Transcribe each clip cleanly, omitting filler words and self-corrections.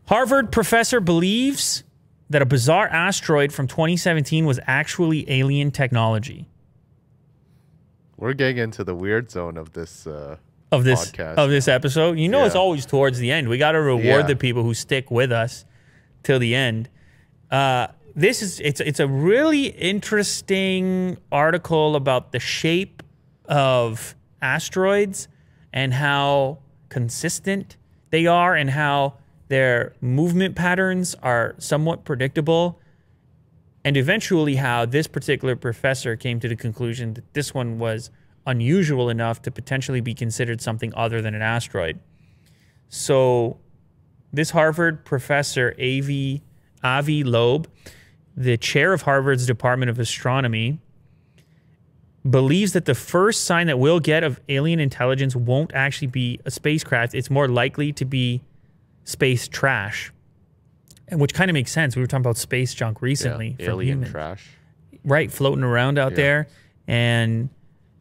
Harvard professor believes that a bizarre asteroid from 2017 was actually alien technology. We're getting into the weird zone of this podcast. Of this episode. You know, it's always towards the end. We got to reward the people who stick with us till the end. It's a really interesting article about the shape of asteroids and how consistent they are and how their movement patterns are somewhat predictable, and eventually how this particular professor came to the conclusion that this one was unusual enough to potentially be considered something other than an asteroid. So this Harvard professor, Avi Loeb, the chair of Harvard's Department of Astronomy, believes that the first sign that we'll get of alien intelligence won't actually be a spacecraft. It's more likely to be space trash, and which kind of makes sense. We were talking about space junk recently. Yeah, alien trash. Right, floating around out there and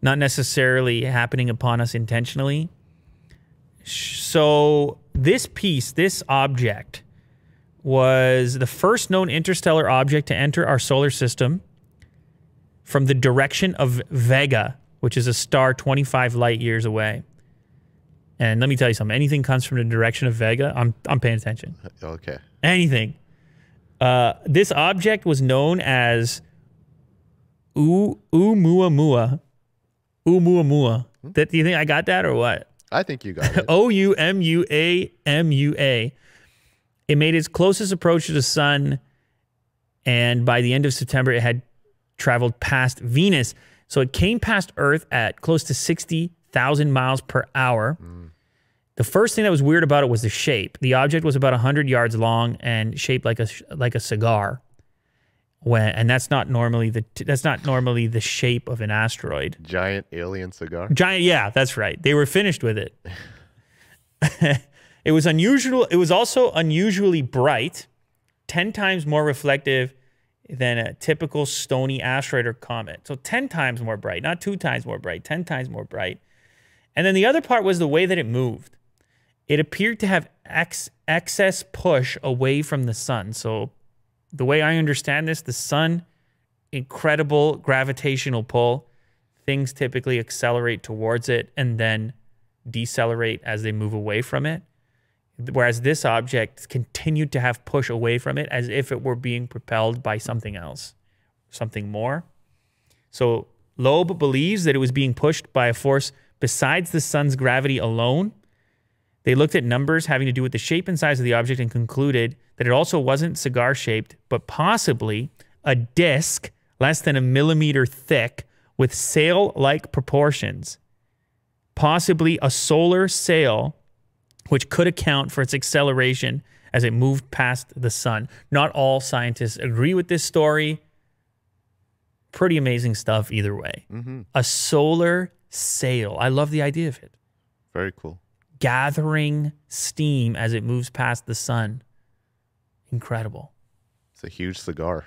not necessarily happening upon us intentionally. So this piece, this object, was the first known interstellar object to enter our solar system from the direction of Vega, which is a star 25 light years away. And let me tell you something. Anything comes from the direction of Vega, I'm paying attention. Okay. Anything. This object was known as Oumuamua. Oumuamua. Do you think I got that or what? I think you got it. Oumuamua. It made its closest approach to the sun, and by the end of September, it had traveled past Venus. So it came past Earth at close to 60,000 miles per hour. The first thing that was weird about it was the shape. The object was about 100 yards long and shaped like a cigar. And that's not normally the shape of an asteroid. Giant alien cigar. Giant, yeah, that's right. They were finished with it. It was unusual. It was also unusually bright, 10 times more reflective than a typical stony asteroid or comet. So 10 times more bright, not 2 times more bright, 10 times more bright. And then the other part was the way that it moved. It appeared to have excess push away from the sun. So the way I understand this, the sun, incredible gravitational pull. Things typically accelerate towards it and then decelerate as they move away from it. Whereas this object continued to have push away from it as if it were being propelled by something else, something more. So Loeb believes that it was being pushed by a force besides the sun's gravity alone. They looked at numbers having to do with the shape and size of the object and concluded that it also wasn't cigar-shaped, but possibly a disc less than 1 millimeter thick with sail-like proportions. Possibly a solar sail, which could account for its acceleration as it moved past the sun. Not all scientists agree with this story. Pretty amazing stuff either way. A solar sail. I love the idea of it. Very cool. Gathering steam as it moves past the sun. Incredible. It's a huge cigar.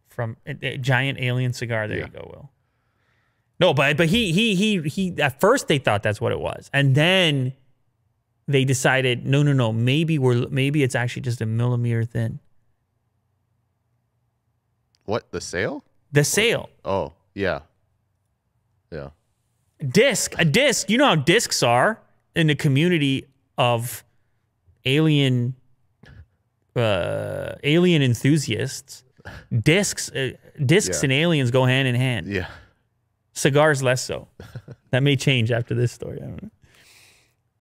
From a giant alien cigar. There you go, Will. No, but he at first they thought that's what it was. And then they decided, no, maybe it's actually just 1 millimeter thin. What, the sail? The sail. Oh, yeah. Yeah. A disc. You know how discs are in the community of alien enthusiasts. Discs and aliens go hand in hand. Yeah. Cigars less so. That may change after this story. I don't know.